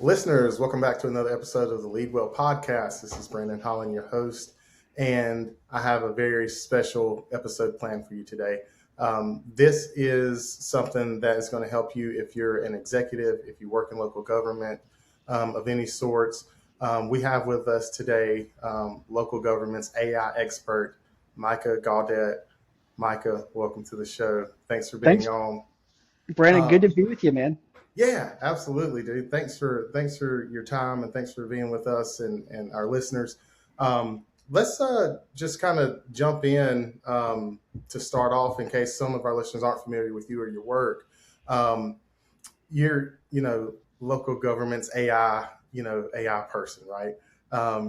Listeners, welcome back to another episode of the Lead Well podcast. This is Brandon Holland, your host, and I have a very special episode planned for you today. This is something that is going to help you if you're an executive, if you work in local government of any sorts. We have with us today local government's AI expert, Micah Gaudet. Micah, welcome to the show. Thanks for being Thanks, on. Brandon. Good Uh, to be with you, man. Yeah, absolutely, dude. Thanks for your time and thanks for being with us and our listeners. Let's just kind of jump in to start off in case some of our listeners aren't familiar with you or your work. Um, you're local government's AI AI person, right?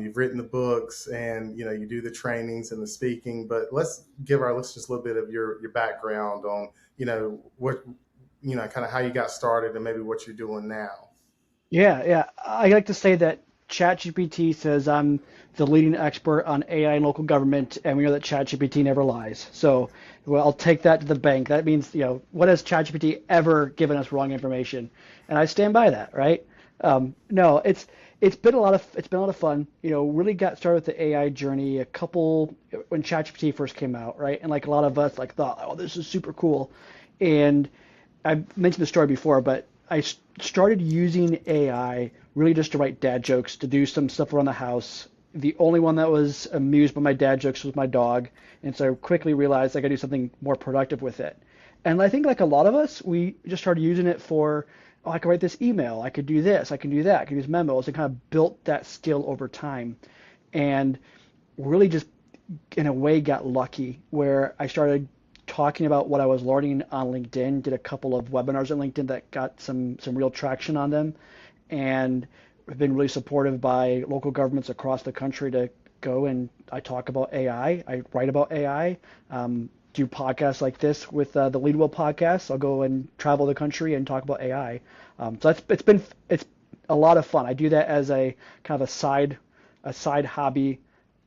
You've written the books and you do the trainings and the speaking, but let's give our listeners a little bit of your background on what kind of how you got started and maybe what you're doing now. Yeah. I like to say that ChatGPT says I'm the leading expert on AI in local government, and we know that ChatGPT never lies. So, well, I'll take that to the bank. That means, what has ChatGPT ever given us wrong information? And I stand by that, right? No, it's been a lot of fun. Really got started with the AI journey a couple when ChatGPT first came out, right? And like a lot of us, like thought, oh, this is super cool, and I've mentioned the story before, but I started using AI really just to write dad jokes, to do some stuff around the house. The only one that was amused by my dad jokes was my dog, and so I quickly realized I could do something more productive with it. And I think like a lot of us, we just started using it for, oh, I could write this email, I could do this, I can do that, I can use memos, and kind of built that skill over time. And really just in a way got lucky where I started talking about what I was learning on LinkedIn, did a couple of webinars on LinkedIn that got some real traction on them, and have been really supportive by local governments across the country to go and I talk about AI, I write about AI, do podcasts like this with the Leadwell podcast. I'll go and travel the country and talk about AI. So it's a lot of fun. I do that as a kind of a side hobby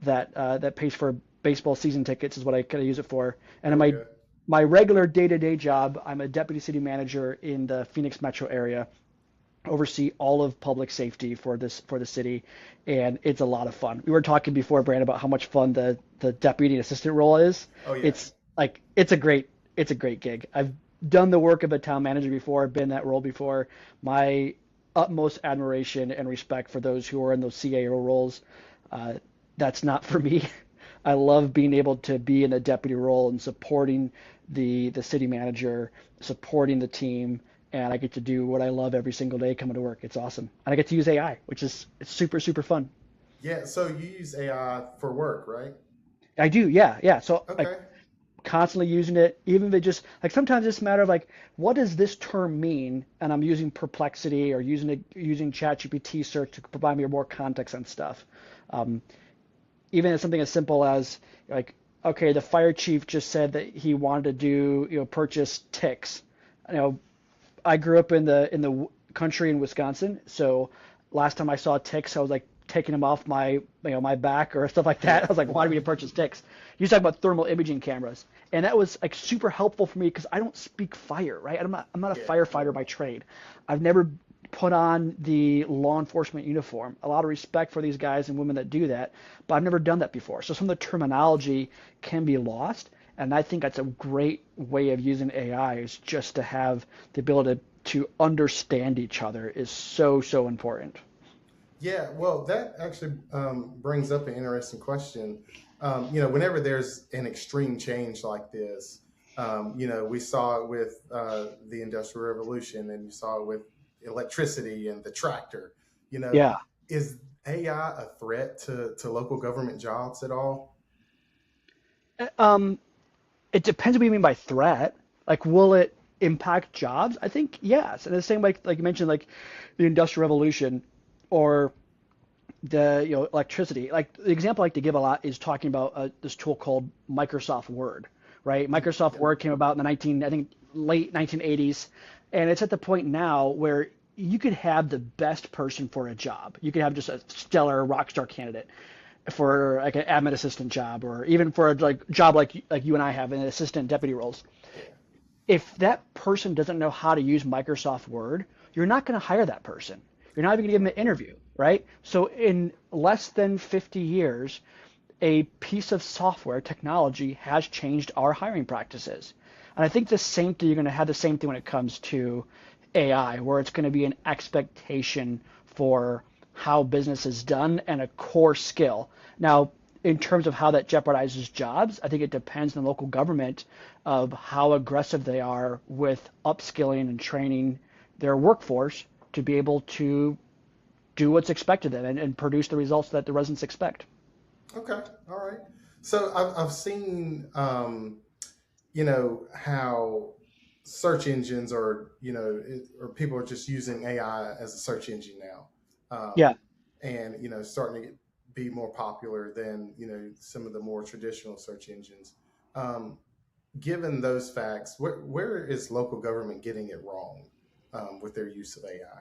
that pays for baseball season tickets is what I kind of use it for. And in my Okay. my regular day-to-day job, I'm a deputy city manager in the Phoenix metro area, oversee all of public safety for the city, and it's a lot of fun. We were talking before, Brand, about how much fun the deputy and assistant role is. Oh yeah. It's like it's a great gig. I've done the work of a town manager before, I've been in that role before. My utmost admiration and respect for those who are in those CAO roles. Uh, that's not for me. I love being able to be in a deputy role and supporting the city manager, supporting the team, and I get to do what I love every single day coming to work. It's awesome, and I get to use AI, which is it's super fun. Yeah. So you use AI for work, right? I do, yeah. So like Okay. constantly using it, even if it just like sometimes it's a matter of like, what does this term mean? And I'm using Perplexity or using ChatGPT search to provide me more context on stuff. Um, Even as something as simple as like, okay, the fire chief just said that he wanted to do, purchase ticks. You know, I grew up in the country in Wisconsin, so last time I saw ticks, I was like taking them off my back or stuff like that. Yeah. I was like, why do we purchase ticks? You talk about thermal imaging cameras, and that was like super helpful for me because I don't speak fire, right? I'm not a Yeah. firefighter by trade. I've never put on the law enforcement uniform. A lot of respect for these guys and women that do that, but I've never done that before. So some of the terminology can be lost, and I think that's a great way of using AI is just to have the ability to understand each other is so important. Yeah. Well, that actually brings up an interesting question. Whenever there's an extreme change like this, we saw it with the Industrial Revolution, and you saw it with electricity and the tractor. You know, Yeah. is AI a threat to local government jobs at all? Um, it depends what you mean by threat. Like, will it impact jobs? I think yes. And the same like you mentioned, like the Industrial Revolution or the electricity. Like the example I like to give a lot is talking about this tool called Microsoft Word, right? Microsoft Yeah. Word came about in the 19 I think late 1980s, and it's at the point now where you could have the best person for a job. You could have just a stellar rock star candidate for like an admin assistant job, or even for a like job like you and I have in assistant deputy roles. Yeah. If that person doesn't know how to use Microsoft Word, you're not going to hire that person. you're not even going to give them an interview, right? So in less than 50 years, a piece of software technology has changed our hiring practices. And I think the same thing, you're going to have the same thing when it comes to AI, where it's going to be an expectation for how business is done and a core skill. Now, in terms of how that jeopardizes jobs, I think it depends on the local government of how aggressive they are with upskilling and training their workforce to be able to do what's expected of them and produce the results that the residents expect. Okay, all right. So I've seen, how search engines are, or people are just using AI as a search engine now, Yeah. and starting to be more popular than some of the more traditional search engines. Um, Given those facts, where is local government getting it wrong with their use of AI?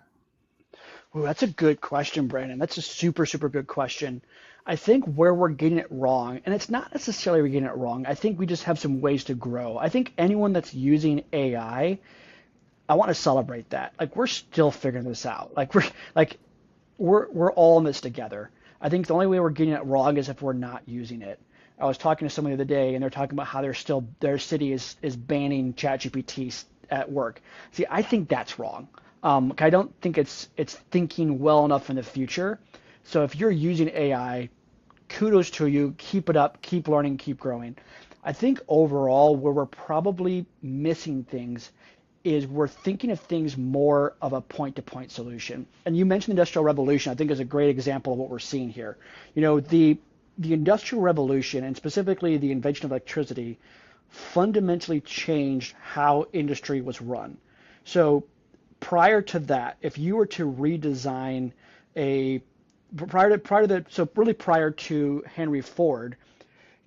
Well, that's a good question, Brandon. That's a super, super good question. I think where we're getting it wrong, and it's not necessarily we're getting it wrong, I think we just have some ways to grow. I think anyone that's using I want to celebrate that. Like we're still figuring this out. We're all in this together. I think the only way we're getting it wrong is if we're not using it. I was talking to somebody the other day, and they're talking about how their city is banning ChatGPT at work. See, I think that's wrong. I don't think it's thinking well enough in the future. So if you're using AI, kudos to you. Keep it up. Keep learning. Keep growing. I think overall, where we're probably missing things is we're thinking of things more of a point-to-point solution. And you mentioned the Industrial Revolution, I think is a great example of what we're seeing here. The Industrial Revolution, and specifically the invention of electricity, fundamentally changed how industry was run. So prior to that, if you were to redesign a prior to Henry Ford,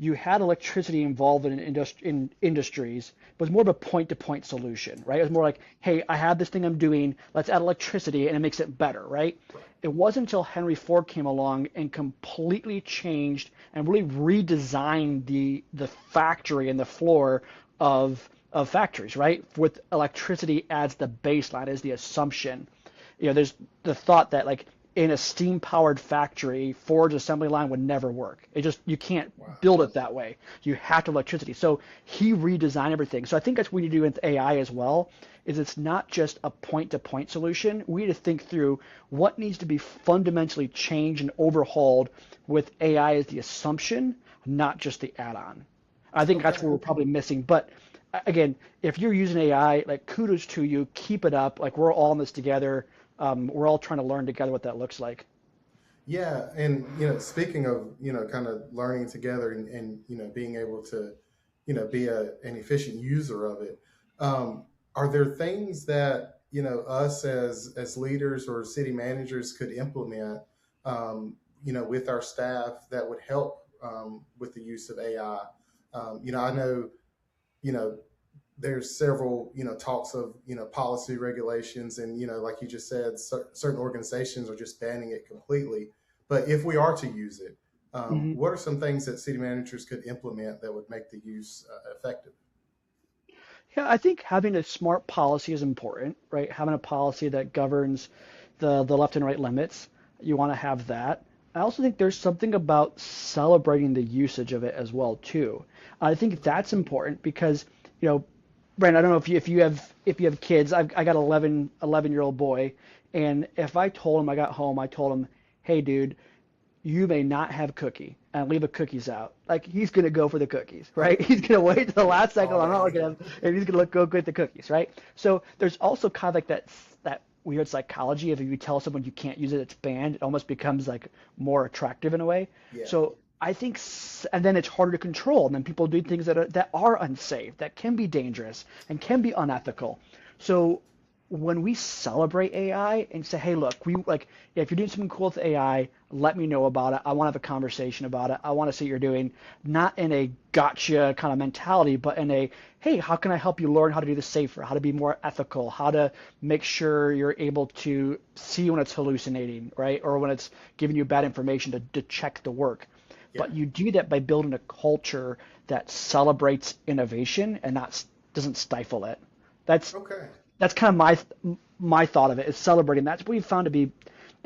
you had electricity involved in industries, but it was more of a point-to-point solution, right? It was more like, hey, I have this thing I'm doing, let's add electricity, and it makes it better, right? It wasn't until Henry Ford came along and completely changed and really redesigned the factory and the floor of factories, right? With electricity as the baseline, as the assumption. There's the thought that like in a steam powered factory, Ford's assembly line would never work. You can't Wow. build it that way. You have to have electricity. So he redesigned everything. So I think that's what we need to do with AI as well, is it's not just a point to point solution. We need to think through what needs to be fundamentally changed and overhauled with AI as the assumption, not just the add-on. I think that's Okay. where we're probably missing. But again, if you're using AI, like kudos to you, keep it up. Like we're all in this together. We're all trying to learn together what that looks like. Yeah, and speaking of kind of learning together and being able to be an efficient user of it, are there things that us as leaders or city managers could implement with our staff that would help with the use of AI? I know you know there's several talks of policy regulations, and like you just said, certain organizations are just banning it completely. But if we are to use it, Mhm. what are some things that city managers could implement that would make the use effective? Yeah, I think having a smart policy is important, right? Having a policy that governs the left and right limits, you want to have that. I also think there's something about celebrating the usage of it as well too. I think that's important because, you know, Brandon, I don't know if you have kids. I got an 11-year-old boy, and if I told him I got home, I told him, hey, dude, you may not have cookie and leave the cookies out. Like he's gonna go for the cookies, right? He's gonna wait to the last second. All I'm not day. looking at him, and he's gonna go get the cookies, right? So there's also kind of like that weird psychology of if you tell someone you can't use it, it's banned. It almost becomes like more attractive in a way. Yeah. So I think, and then it's harder to control, and then people do things that are unsafe, that can be dangerous, and can be unethical. So when we celebrate AI and say, hey, look, if you're doing something cool with AI, let me know about it. I want to have a conversation about it. I want to see what you're doing, not in a gotcha kind of mentality, but in a, hey, how can I help you learn how to do this safer, how to be more ethical, how to make sure you're able to see when it's hallucinating, right? Or when it's giving you bad information to check the work. Yeah. But you do that by building a culture that celebrates innovation and not doesn't stifle it. That's Okay. that's kind of my thought of it is celebrating. That's what we found to be.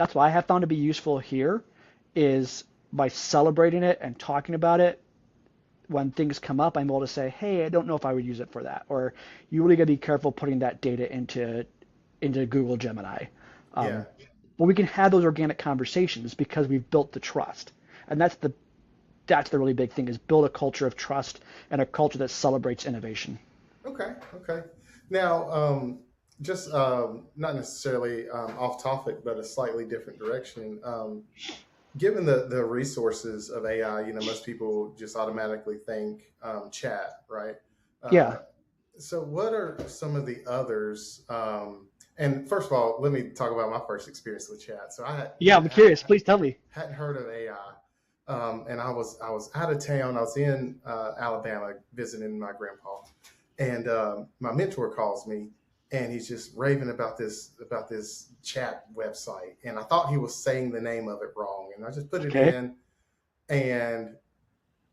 that's what I have found to be useful here is by celebrating it and talking about it. When things come up, I'm able to say, "Hey, I don't know if I would use it for that," or "You really got to be careful putting that data into Google Gemini." Yeah. But we can have those organic conversations because we've built the trust, and that's the really big thing is build a culture of trust and a culture that celebrates innovation. Okay. Okay. Now, just not necessarily off topic, but a slightly different direction. Given the resources of AI, most people just automatically think chat, right? Uh, Yeah, so, what are some of the others? And first of all, let me talk about my first experience with chat. So, yeah. I'm curious. Please tell me. hadn't heard of AI, and I was out of town. I was in Alabama visiting my grandpa, and my mentor calls me, and he's just raving about this chat website, and I thought he was saying the name of it wrong, and I just put it Okay. in, and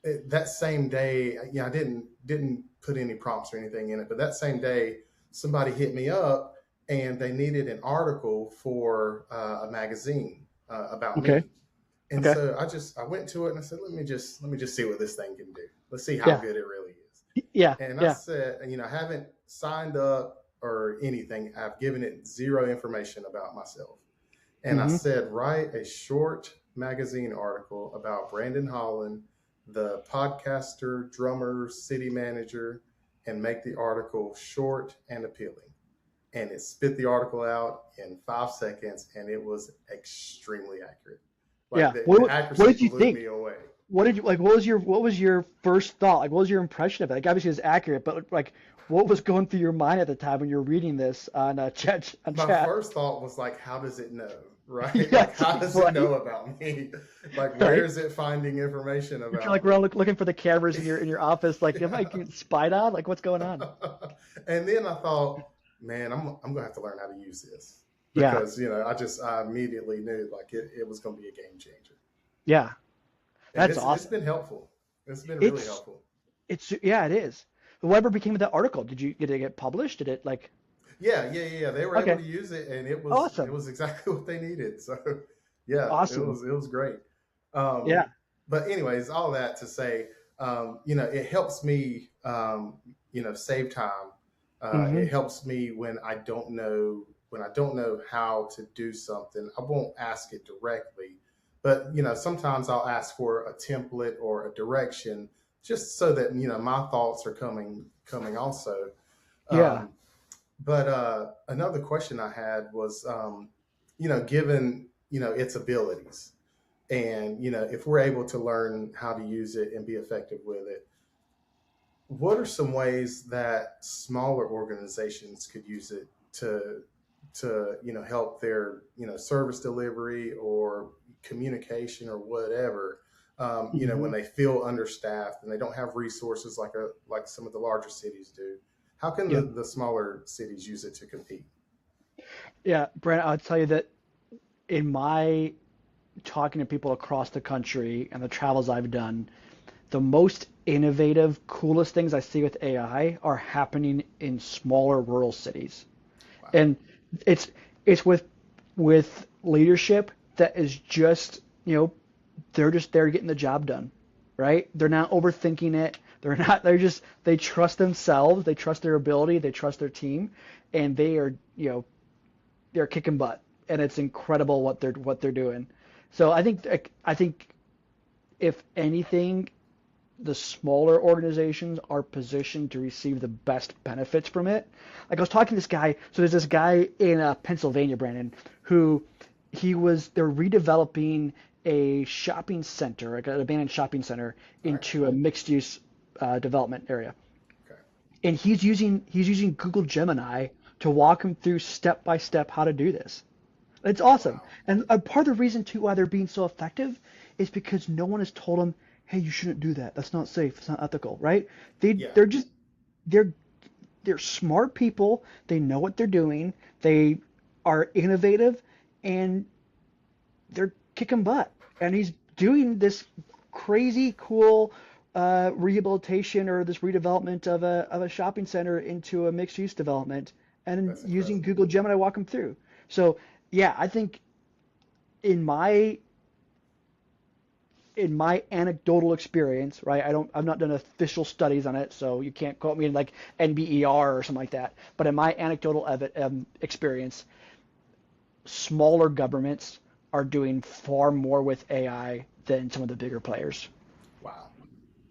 that same day, I didn't put any prompts or anything in it, but that same day, somebody hit me up, and they needed an article for a magazine about Okay. me, and Okay. so I went to it and I said, let me just see what this thing can do. Let's see how Yeah. good it really is. Yeah. And I Yeah. said, I haven't signed up or anything. I've given it zero information about myself. And I Hmm. said, write a short magazine article about Brandon Holland, the podcaster, drummer, city manager, and make the article short and appealing. And it spit the article out in 5 seconds, and it was extremely accurate. Like Yeah. the What accuracy did you blew think? me away. What did you like? What was your first thought? Like, what was your impression of it? Like, obviously, it's accurate, but like, what was going through your mind at the time when you're reading this on chat on My chat? first thought was like, how does it know? Right? Like, Yes. how does it Right. know about me? Like, where Right. is it finding information You're about like me? we're all looking for the cameras in your office. Like, am I getting spied on? Like, what's going on? And then I thought, man, I'm gonna have to learn how to use this Yeah. because I immediately knew like it was gonna be a game changer, Yeah. and That's it's awesome. been helpful. It's been really It's helpful. it's yeah, it is. Whatever became of that article? Did it get published? Did it like? Yeah, yeah, yeah. They were able Okay. to use it, and it Awesome. was exactly what they needed. So, yeah, it Awesome. was great. Um, Yeah. but anyways, all that to say, it helps me, save time. It Hmm. helps me when I don't know how to do something. I won't ask it directly, but sometimes I'll ask for a template or a direction, just so that my thoughts are coming also. Yeah. Um, but another question I had was, given its abilities, and if we're able to learn how to use it and be effective with it, what are some ways that smaller organizations could use it to help their service delivery or communication or whatever, when Hmm. they feel understaffed and they don't have resources like some of the larger cities do. How can Yeah. the smaller cities use it to compete? Yeah. Brent, I'll tell you that in my talking to people across the country and the travels I've done, the most innovative, coolest things I see with AI are happening in smaller rural cities. Wow. And it's it's with leadership that is just, they're just there getting the job done, right? They're not overthinking it. They trust themselves, they trust their ability, they trust their team, and they're kicking butt. And it's incredible what they're doing. So I think if anything, the smaller organizations are positioned to receive the best benefits from it. Like I was talking to this guy, so there's this guy in Pennsylvania, Brandon, who they're redeveloping a shopping center, like an abandoned shopping center, All right. into a mixed use development area. Okay. And he's using Google Gemini to walk him through step by step how to do this. It's awesome. Wow. And part of the reason too why they're being so effective is because no one has told them, "Hey, you shouldn't do that. That's not safe. It's not ethical." Right? They Yeah. they're just they're they're smart people. They know what they're doing. They are innovative, and they're kicking butt. And he's doing this crazy cool rehabilitation or this redevelopment of a shopping center into a mixed use development, and That's using incredible. Google Gemini walk him through. So yeah, I think in my anecdotal experience, right? I've not done official studies on it, so you can't quote me in like NBER or something like that. But in my anecdotal experience, smaller governments are doing far more with AI than some of the bigger players. Wow.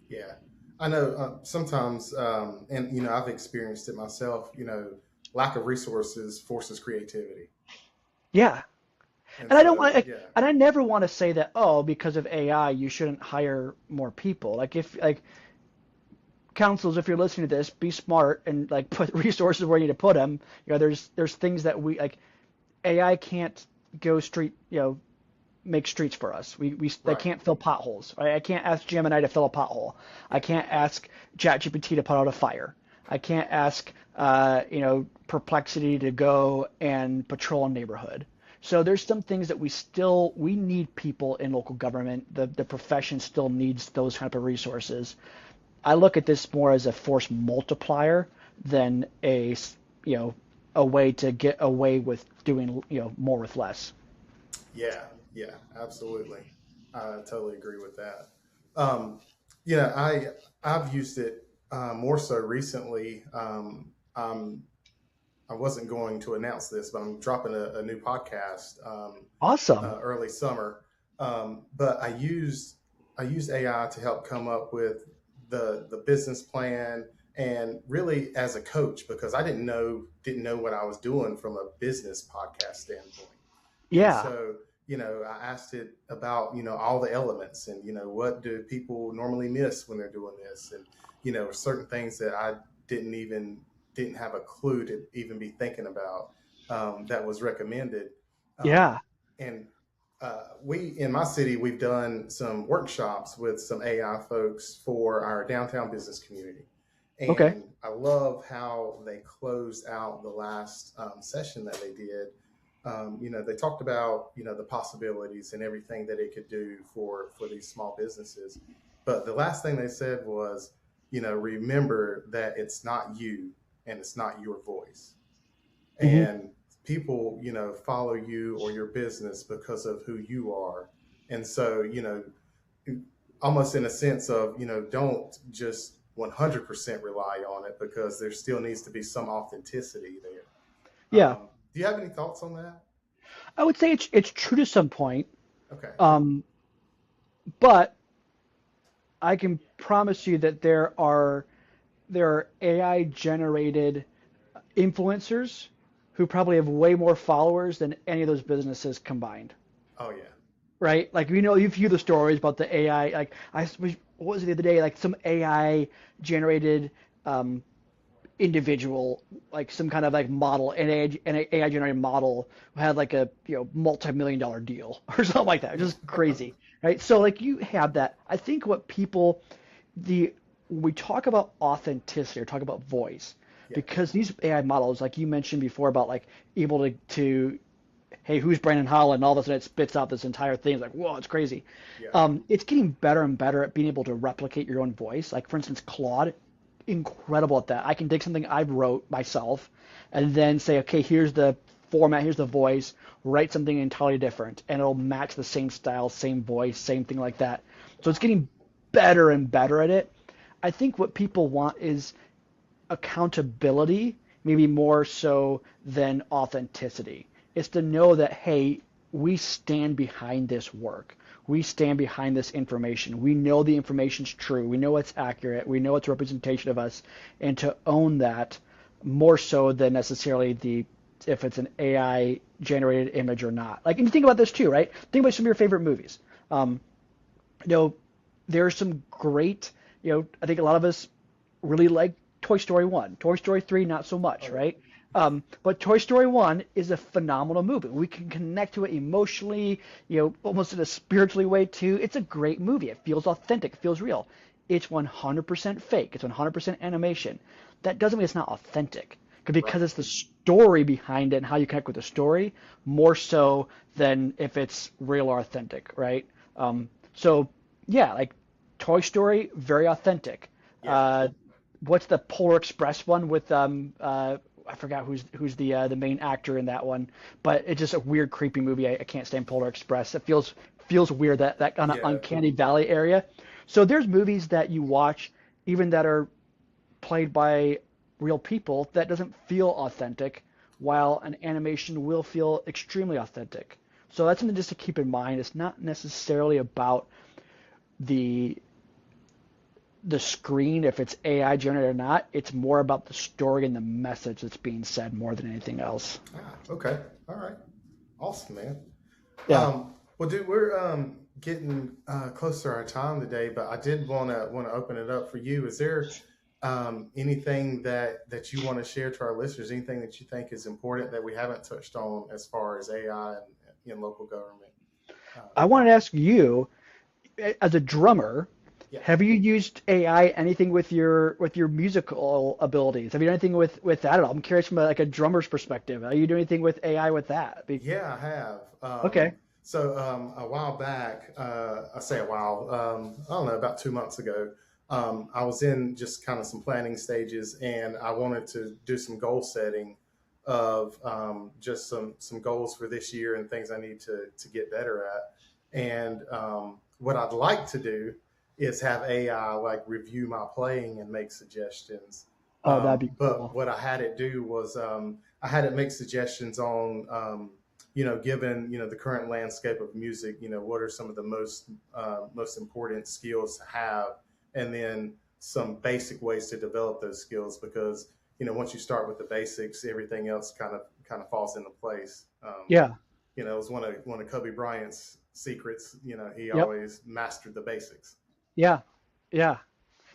Yeah, I know. Sometimes, and I've experienced it myself. Lack of resources forces creativity, Yeah, and and I don't so want, yeah, and I never want to say that, oh, because of AI you shouldn't hire more people. Like if like councils, if you're listening to this, be smart and like put resources where you need to put them. There's things that we like. AI can't go street, make streets for us. They right, can't fill potholes. Right? I can't ask Gemini to fill a pothole. I yeah, can't ask ChatGPT to put out a fire. I can't ask Perplexity to go and patrol a neighborhood. So there's some things that we need people in local government. The profession still needs those type of resources. I look at this more as a force multiplier than you know a way to get away with doing more with less. yeah, yeah, absolutely. I totally agree with that. Um, yeah, I've used it more so recently. I wasn't going to announce this, but I'm dropping a new podcast Awesome. early summer. But I used AI to help come up with the business plan and really as a coach because I didn't know what I was doing from a business podcast standpoint. And Yeah. so, I asked it about, all the elements and, what do people normally miss when they're doing this? And, certain things that I didn't even, didn't have a clue to even be thinking about that was recommended. Yeah. And in my city, we've done some workshops with some AI folks for our downtown business community. Okay. And I love how they closed out the last session that they did. They talked about the possibilities and everything that it could do for these small businesses. But the last thing they said was, remember that it's not you and it's not your voice. Hmm. And people, follow you or your business because of who you are. And so, almost in a sense of, don't just 100% rely on it because there still needs to be some authenticity there. Yeah. Do you have any thoughts on that? I would say it's true to some point. Okay. Um, but I can promise you that there are AI generated influencers who probably have way more followers than any of those businesses combined. Oh yeah. Right? Like you view the stories about the AI. Like what was it the other day? Like some AI generated um, individual, like some kind of like model, an AI generated model who had like a multi-million-dollar deal or something like that. Just crazy, right? So like you have that. I think what people the when we talk about authenticity or talk about voice, Yeah. because these AI models, like you mentioned before, about like able to hey, who's Brandon Holland? And all of a sudden it spits out this entire thing. It's like, whoa, it's crazy. Yeah. It's getting better and better at being able to replicate your own voice. Like, for instance, Claude, incredible at that. I can take something I wrote myself and then say, okay, here's the format, here's the voice, write something entirely different, and it'll match the same style, same voice, same thing like that. So it's Wow. getting better and better at it. I think what people want is accountability, maybe more so than authenticity. It's to know that, hey, we stand behind this work. We stand behind this information. We know the information's true. We know it's accurate. We know it's a representation of us. And to own that more so than necessarily if it's an AI generated image or not. Like, and you think about this too, right? Think about some of your favorite movies. Um, you know, there are some great, I think a lot of us really like Toy Story 1. Toy Story 3, not so much, Oh yeah. right? But Toy Story 1 is a phenomenal movie. We can connect to it emotionally, almost in a spiritually way too. It's a great movie. It feels authentic. It feels real. It's 100% fake. It's 100% animation. That doesn't mean it's not authentic. Because Right. it's the story behind it and how you connect with the story more so than if it's real or authentic, right? So yeah, like Toy Story, very authentic. Yeah. Uh, what's the Polar Express one with I forgot who's the main actor in that one, but it's just a weird, creepy movie. I can't stand Polar Express. It feels weird, that kind of Yeah. uncanny valley area. So there's movies that you watch, even that are played by real people, that doesn't feel authentic, while an animation will feel extremely authentic. So that's something just to keep in mind. It's not necessarily about the the screen, if it's AI generated or not. It's more about the story and the message that's being said more than anything else. Ah, okay. All right. Awesome, man. Yeah. Well, dude, we're getting close to our time today, but I did want to open it up for you. Is there anything that you want to share to our listeners? Anything that you think is important that we haven't touched on as far as AI in local government? Um, I wanted to ask you, as a drummer, yeah. have you used AI anything with your musical abilities? Have you done anything with that at all? I'm curious from like a drummer's perspective. Are you doing anything with AI with that? Yeah, I have. Okay. A while back, I say a while, I don't know, about 2 months ago, I was in just kind of some planning stages, and I wanted to do some goal setting of just some goals for this year and things I need to get better at. And what I'd like to do is have AI like review my playing and make suggestions. Oh, that'd be But cool. what I had it do was I had it make suggestions on given the current landscape of music, what are some of the most important skills to have, and then some basic ways to develop those skills, because once you start with the basics, everything else kind of falls into place. Yeah. It was one of Kobe Bryant's secrets. He Yep. always mastered the basics. Yeah. Yeah.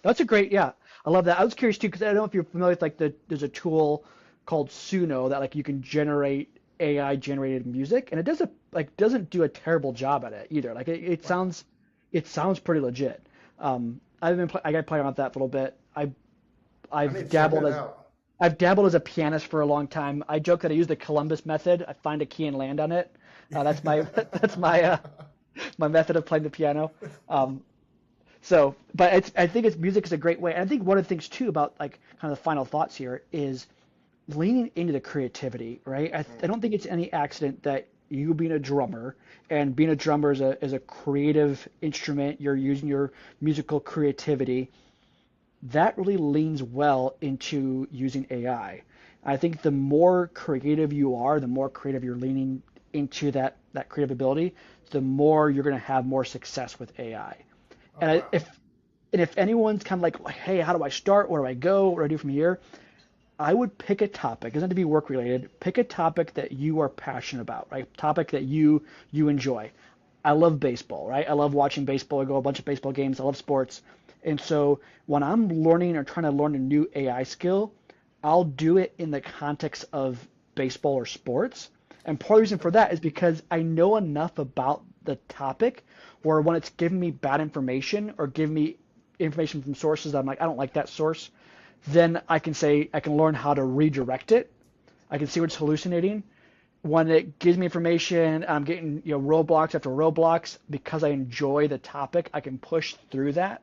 That's a great, yeah. I love that. I was curious too, because I don't know if you're familiar with like there's a tool called Suno that like you can generate AI generated music, and it doesn't do a terrible job at it either. Like Wow. it sounds pretty legit. I got playing on that for a little bit. I need I've to check dabbled that as out. I've dabbled as a pianist for a long time. I joke that I use the Columbus method. I find a key and land on it. That's my that's my method of playing the piano. Um, but I think it's music is a great way. And I think one of the things too about like kind of the final thoughts here is leaning into the creativity, right? I don't think it's any accident that you being a drummer, and being a drummer is a creative instrument. You're using your musical creativity. That really leans well into using AI. I think the more creative you are, the more creative you're leaning into that creative ability, the more you're going to have more success with AI. Oh, And I, wow. if anyone's kind of like, hey, how do I start? Where do I go? What do I do from here? I would pick a topic. It doesn't have to be work related. Pick a topic that you are passionate about, right? Topic that you enjoy. I love baseball, right? I love watching baseball. I go to a bunch of baseball games. I love sports. And so when I'm learning or trying to learn a new AI skill, I'll do it in the context of baseball or sports. And part of the reason Okay. for that is because I know enough about the topic where when it's giving me bad information or giving me information from sources that I'm like, I don't like that source, then I can learn how to redirect it. I can see what's hallucinating. When it gives me information, I'm getting roadblocks after roadblocks because I enjoy the topic. I can push through that,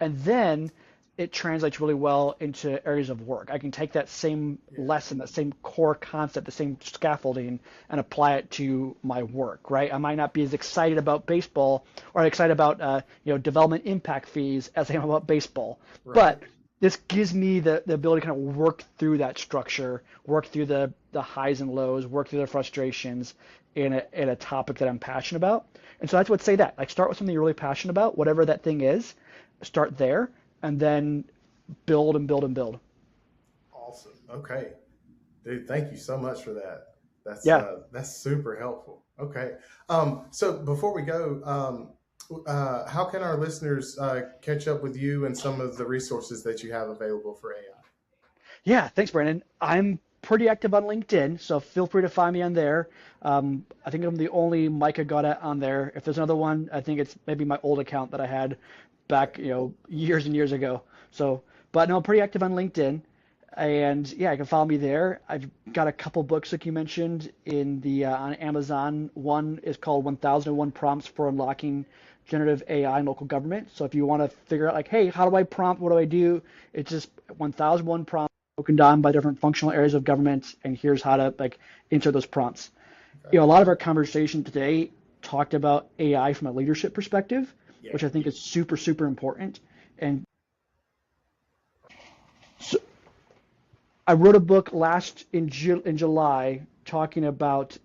and then it translates really well into areas of work. I can take that same Yeah. lesson, that same core concept, the same scaffolding, and apply it to my work. Right? I might not be as excited about baseball or excited about development impact fees as I am about baseball, Right. but this gives me the ability to kind of work through that structure, work through the highs and lows, work through the frustrations in a topic that I'm passionate about. And so that's what say that. Like start with something you're really passionate about, whatever that thing is, start there, and then build and build and build. Awesome. Okay. Dude, thank you so much for that. Yeah. That's super helpful. Okay. So before we go, how can our listeners catch up with you and some of the resources that you have available for AI? Yeah, thanks, Brandon. I'm pretty active on LinkedIn, so feel free to find me on there. I think I'm the only Micah Gaudet on there. If there's another one, I think it's maybe my old account that I had Okay. back, years and years ago. So, but no, I'm pretty active on LinkedIn, and yeah, you can follow me there. I've got a couple books like you mentioned in the on Amazon. One is called 1001 Prompts for Unlocking Generative AI in Local Government. So if you want to figure out like, hey, how do I prompt? What do I do? It's just 1001 prompts broken down by different functional areas of government, and here's how to like insert those prompts. Okay. A lot of our conversation today talked about AI from a leadership perspective, Yeah. which I think is super, super important. And so I wrote a book in July talking about